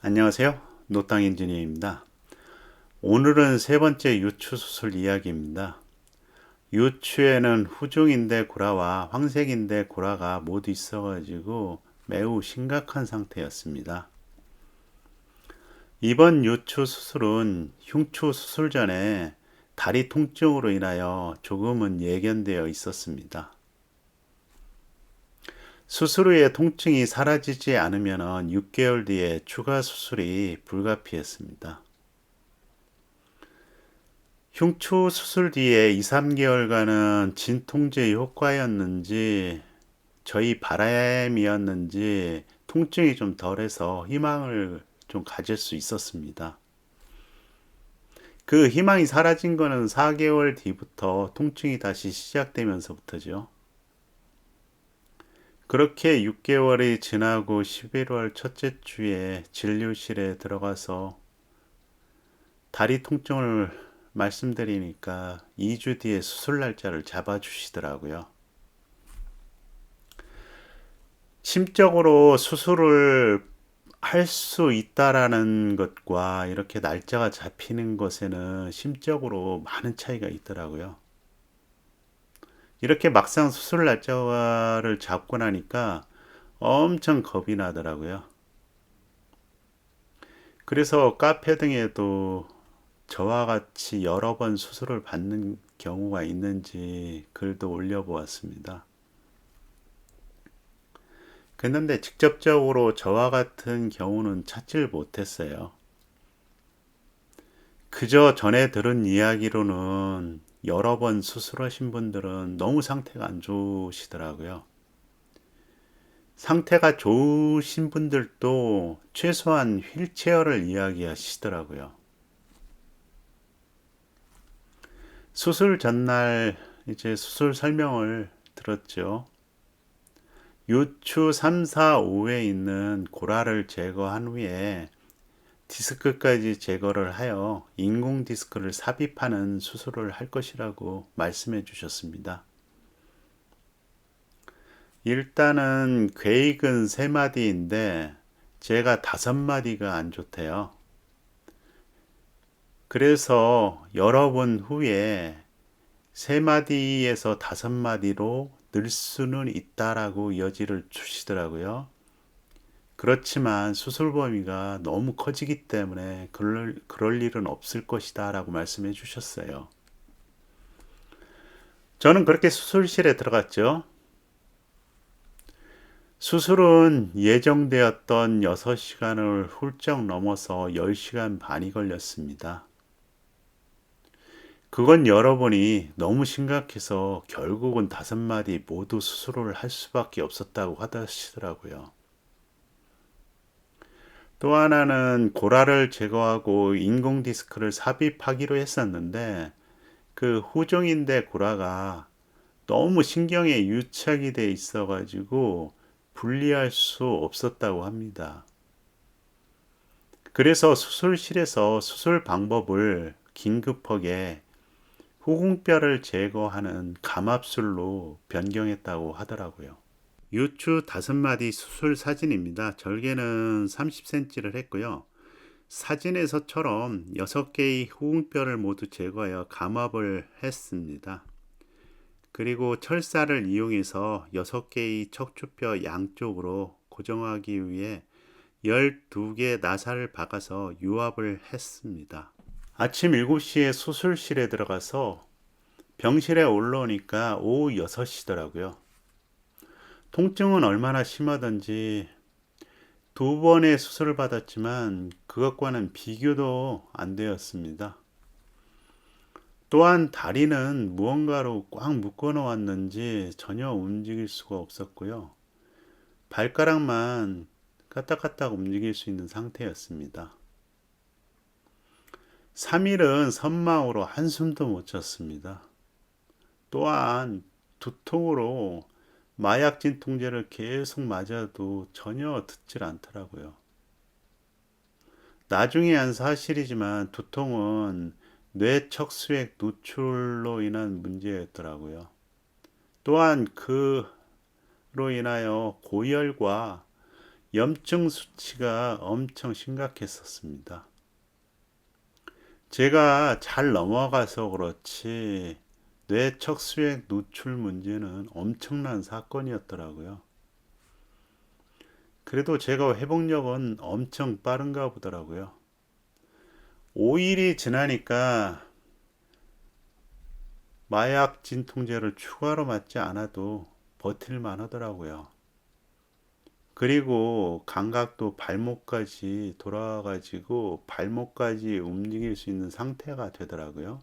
안녕하세요. 노땅 엔지니어입니다. 오늘은 세 번째 유추 수술 이야기입니다. 유추에는 후중인대 골화와 황색인대 골화가 모두 있어가지고 매우 심각한 상태였습니다. 이번 유추 수술은 흉추 수술 전에 다리 통증으로 인하여 조금은 예견되어 있었습니다. 수술 후에 통증이 사라지지 않으면 6개월 뒤에 추가 수술이 불가피했습니다. 흉추 수술 뒤에 2, 3개월간은 진통제 효과였는지 저희 바람이었는지 통증이 좀 덜해서 희망을 좀 가질 수 있었습니다. 그 희망이 사라진 거는 4개월 뒤부터 통증이 다시 시작되면서부터죠. 그렇게 6개월이 지나고 11월 첫째 주에 진료실에 들어가서 다리 통증을 말씀드리니까 2주 뒤에 수술 날짜를 잡아주시더라고요. 심적으로 수술을 할 수 있다라는 것과 이렇게 날짜가 잡히는 것에는 심적으로 많은 차이가 있더라고요. 이렇게 막상 수술 날짜를 잡고 나니까 엄청 겁이 나더라고요. 그래서 카페 등에도 저와 같이 여러 번 수술을 받는 경우가 있는지 글도 올려보았습니다. 그런데 직접적으로 저와 같은 경우는 찾지를 못했어요. 그저 전에 들은 이야기로는 여러 번 수술하신 분들은 너무 상태가 안 좋으시더라고요. 상태가 좋으신 분들도 최소한 휠체어를 이야기하시더라고요. 수술 전날 이제 수술 설명을 들었죠. 유추 3, 4, 5에 있는 골화를 제거한 후에 디스크까지 제거를 하여 인공 디스크를 삽입하는 수술을 할 것이라고 말씀해 주셨습니다. 일단은 계획은 3마디인데 제가 5마디가 안 좋대요. 그래서 여러 번 후에 3마디에서 5마디로 늘 수는 있다라고 여지를 주시더라고요. 그렇지만 수술 범위가 너무 커지기 때문에 그럴 일은 없을 것이다 라고 말씀해 주셨어요. 저는 그렇게 수술실에 들어갔죠. 수술은 예정되었던 6시간을 훌쩍 넘어서 10시간 반이 걸렸습니다. 그건 여러분이 너무 심각해서 결국은 5마디 모두 수술을 할 수밖에 없었다고 하시더라고요. 또 하나는 골화를 제거하고 인공 디스크를 삽입하기로 했었는데 그 후종인대 골화가 너무 신경에 유착이 돼 있어 가지고 분리할 수 없었다고 합니다. 그래서 수술실에서 수술 방법을 긴급하게 후궁뼈를 제거하는 감압술로 변경했다고 하더라고요. 유추 5마디 수술 사진입니다. 절개는 30cm를 했고요. 사진에서처럼 6개의 후궁뼈를 모두 제거하여 감압을 했습니다. 그리고 철사를 이용해서 6개의 척추뼈 양쪽으로 고정하기 위해 12개 나사를 박아서 유압을 했습니다. 아침 7시에 수술실에 들어가서 병실에 올라오니까 오후 6시더라고요. 통증은 얼마나 심하던지 2번의 수술을 받았지만 그것과는 비교도 안 되었습니다. 또한 다리는 무언가로 꽉 묶어 놓았는지 전혀 움직일 수가 없었고요. 발가락만 까딱까딱 움직일 수 있는 상태였습니다. 3일은 선망으로 한숨도 못 잤습니다. 또한 두통으로 마약 진통제를 계속 맞아도 전혀 듣질 않더라고요. 나중에 한 사실이지만 두통은 뇌척수액 노출로 인한 문제였더라고요. 또한 그로 인하여 고열과 염증 수치가 엄청 심각했었습니다. 제가 잘 넘어가서 그렇지 뇌척수액 누출 문제는 엄청난 사건이었더라고요. 그래도 제가 회복력은 엄청 빠른가 보더라고요. 5일이 지나니까 마약 진통제를 추가로 맞지 않아도 버틸만 하더라고요. 그리고 감각도 발목까지 돌아와가지고 발목까지 움직일 수 있는 상태가 되더라고요.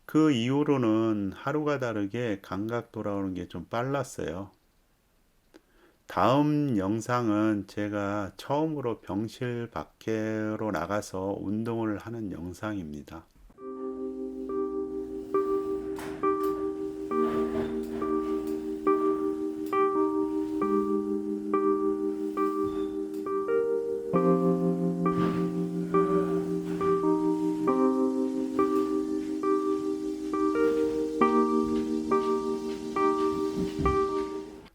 그 이후로는 하루가 다르게 감각 돌아오는 게 좀 빨랐어요. 다음 영상은 제가 처음으로 병실 밖으로 나가서 운동을 하는 영상입니다.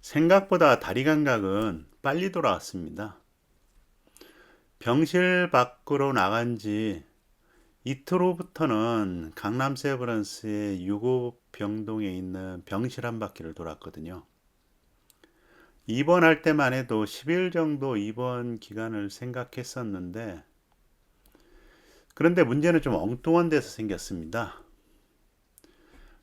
생각보다 다리 감각은 빨리 돌아왔습니다. 병실 밖으로 나간 지 이틀 후부터는 강남 세브란스의 유고병동에 있는 병실 한 바퀴를 돌았거든요. 입원할 때만 해도 10일 정도 입원 기간을 생각했었는데, 그런데 문제는 좀 엉뚱한 데서 생겼습니다.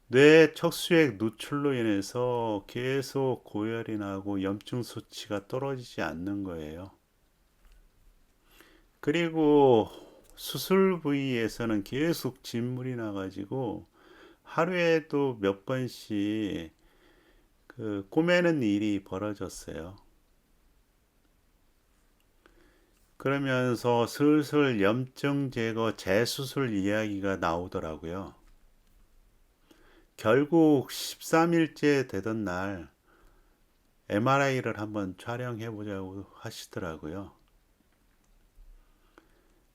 뇌 척수액 누출로 인해서 계속 고열이 나고 염증 수치가 떨어지지 않는 거예요. 그리고 수술 부위에서는 계속 진물이 나가지고 하루에도 몇 번씩 꼬매는 일이 벌어졌어요. 그러면서 슬슬 염증 제거 재수술 이야기가 나오더라고요. 결국 13일째 되던 날 MRI를 한번 촬영해 보자고 하시더라고요.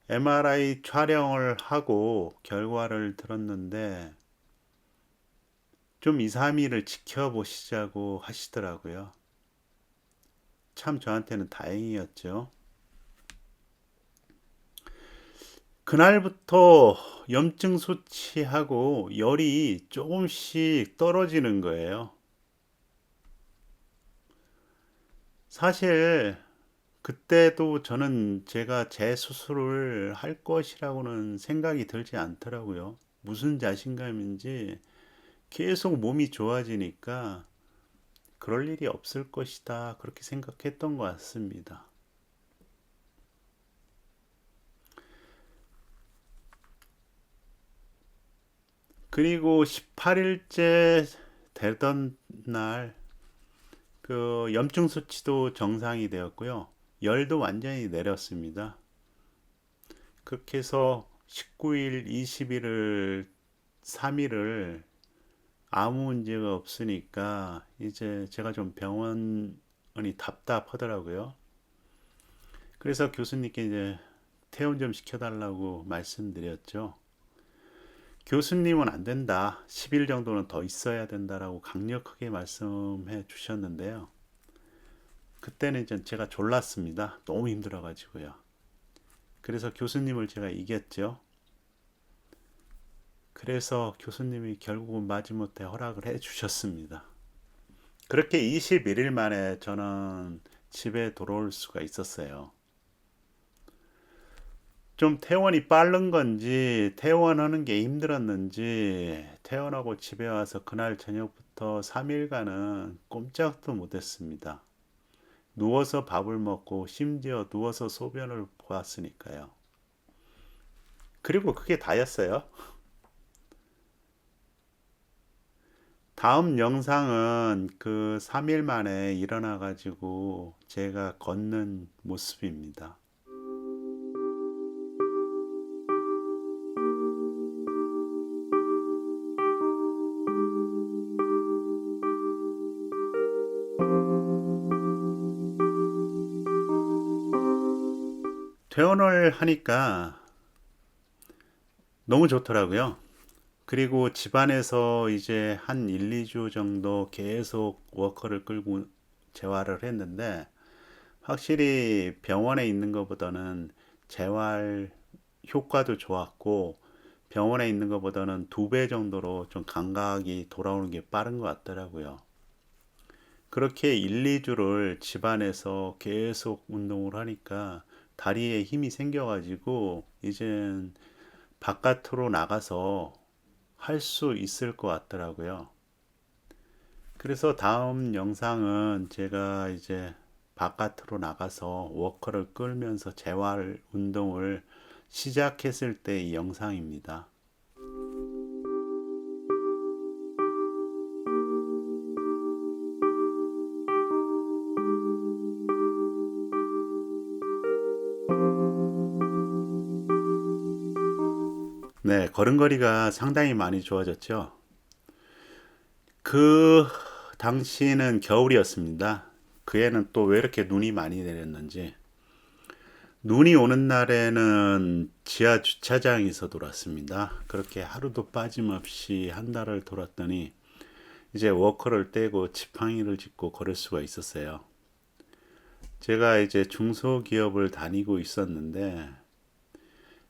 MRI 촬영을 하고 결과를 들었는데 좀 2, 3일을 지켜보시자고 하시더라고요. 참 저한테는 다행이었죠. 그날부터 염증 수치하고 열이 조금씩 떨어지는 거예요. 사실 그때도 저는 제가 재수술을 할 것이라고는 생각이 들지 않더라고요. 무슨 자신감인지 계속 몸이 좋아지니까 그럴 일이 없을 것이다. 그렇게 생각했던 것 같습니다. 그리고 18일째 되던 날 그 염증 수치도 정상이 되었고요. 열도 완전히 내렸습니다. 그렇게 해서 19일, 20일을 3일을 아무 문제가 없으니까 이제 제가 좀 병원이 답답하더라고요. 그래서 교수님께 이제 퇴원 좀 시켜달라고 말씀드렸죠. 교수님은 안 된다. 10일 정도는 더 있어야 된다라고 강력하게 말씀해 주셨는데요. 그때는 이제 제가 졸랐습니다. 너무 힘들어가지고요. 그래서 교수님을 제가 이겼죠. 그래서 교수님이 결국은 마지못해 허락을 해 주셨습니다. 그렇게 21일 만에 저는 집에 돌아올 수가 있었어요. 좀 퇴원이 빠른 건지 퇴원하는 게 힘들었는지 퇴원하고 집에 와서 그날 저녁부터 3일간은 꼼짝도 못했습니다. 누워서 밥을 먹고 심지어 누워서 소변을 보았으니까요. 그리고 그게 다였어요. 다음 영상은 그 3일 만에 일어나 가지고 제가 걷는 모습입니다. 퇴원을 하니까 너무 좋더라고요. 그리고 집안에서 이제 한 1, 2주 정도 계속 워커를 끌고 재활을 했는데 확실히 병원에 있는 것보다는 재활 효과도 좋았고 병원에 있는 것보다는 2배 정도로 좀 감각이 돌아오는 게 빠른 것 같더라고요. 그렇게 1, 2주를 집안에서 계속 운동을 하니까 다리에 힘이 생겨가지고 이젠 바깥으로 나가서 할 수 있을 것 같더라고요. 그래서 다음 영상은 제가 이제 바깥으로 나가서 워커를 끌면서 재활 운동을 시작했을 때 이 영상입니다. 네, 걸음걸이가 상당히 많이 좋아졌죠. 그 당시는 겨울이었습니다. 그 해는 또 왜 이렇게 눈이 많이 내렸는지. 눈이 오는 날에는 지하 주차장에서 돌았습니다. 그렇게 하루도 빠짐없이 한 달을 돌았더니 이제 워커를 떼고 지팡이를 짚고 걸을 수가 있었어요. 제가 이제 중소기업을 다니고 있었는데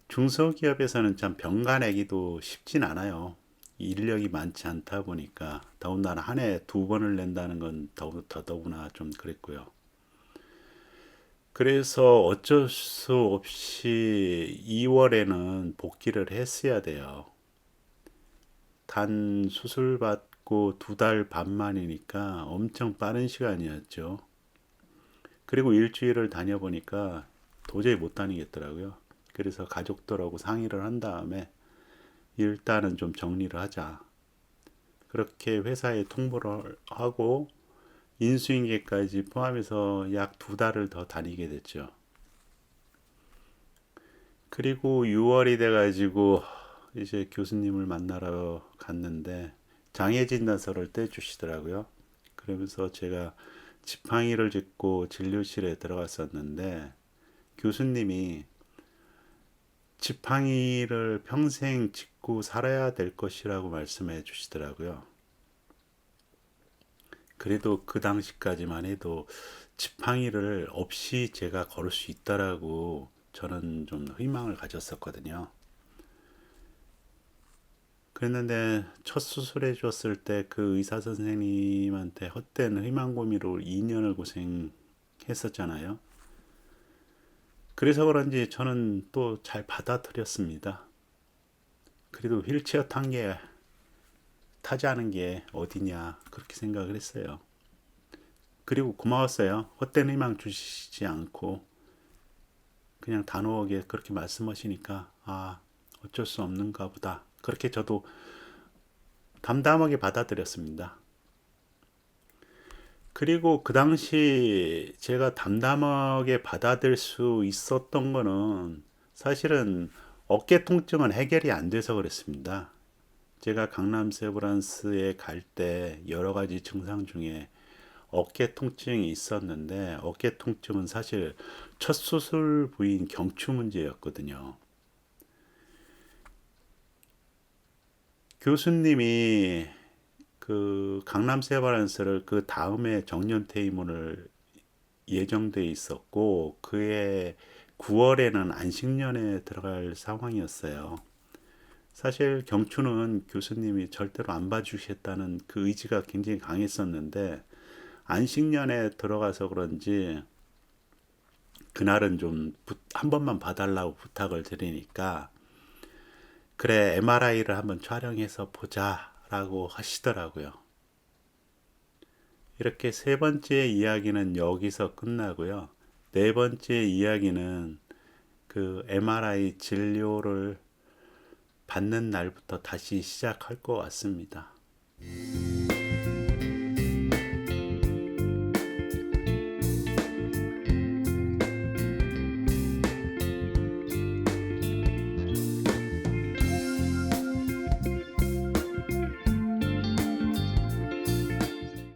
중소기업에서는 참 병가내기도 쉽진 않아요. 인력이 많지 않다 보니까 더군다나 한 해에 2번을 낸다는 건 더더구나 좀 그랬고요. 그래서 어쩔 수 없이 2월에는 복귀를 했어야 돼요. 단 수술 받고 2달 반 만이니까 엄청 빠른 시간이었죠. 그리고 일주일을 다녀보니까 도저히 못 다니겠더라고요. 그래서 가족들하고 상의를 한 다음에 일단은 좀 정리를 하자. 그렇게 회사에 통보를 하고 인수인계까지 포함해서 약 2달을 더 다니게 됐죠. 그리고 6월이 돼가지고 이제 교수님을 만나러 갔는데 장애 진단서를 떼주시더라고요. 그러면서 제가 지팡이를 짚고 진료실에 들어갔었는데 교수님이 지팡이를 평생 짚고 살아야 될 것이라고 말씀해 주시더라고요. 그래도 그 당시까지만 해도 지팡이를 없이 제가 걸을 수 있다라고 저는 좀 희망을 가졌었거든요. 그랬는데 첫 수술해 줬을 때 그 의사 선생님한테 헛된 희망고미로 2년을 고생했었잖아요. 그래서 그런지 저는 또 잘 받아들였습니다. 그래도 휠체어 타지 않은 게 어디냐 그렇게 생각을 했어요. 그리고 고마웠어요. 헛된 희망 주시지 않고 그냥 단호하게 그렇게 말씀하시니까 어쩔 수 없는가 보다. 그렇게 저도 담담하게 받아들였습니다. 그리고 그 당시 제가 담담하게 받아들일 수 있었던 거는 사실은 어깨 통증은 해결이 안 돼서 그랬습니다. 제가 강남 세브란스에 갈 때 여러 가지 증상 중에 어깨 통증이 있었는데 어깨 통증은 사실 첫 수술 부위인 경추 문제였거든요. 교수님이 그 강남 세브란스를 그 다음에 정년 퇴임을 예정돼 있었고 그해 9월에는 안식년에 들어갈 상황이었어요. 사실 경추는 교수님이 절대로 안 봐주시겠다는 그 의지가 굉장히 강했었는데 안식년에 들어가서 그런지 그날은 좀 한 번만 봐달라고 부탁을 드리니까 그래 MRI를 한번 촬영해서 보자라고 하시더라고요. 이렇게 세 번째 이야기는 여기서 끝나고요. 네 번째 이야기는 그 MRI 진료를 받는 날부터 다시 시작할 것 같습니다.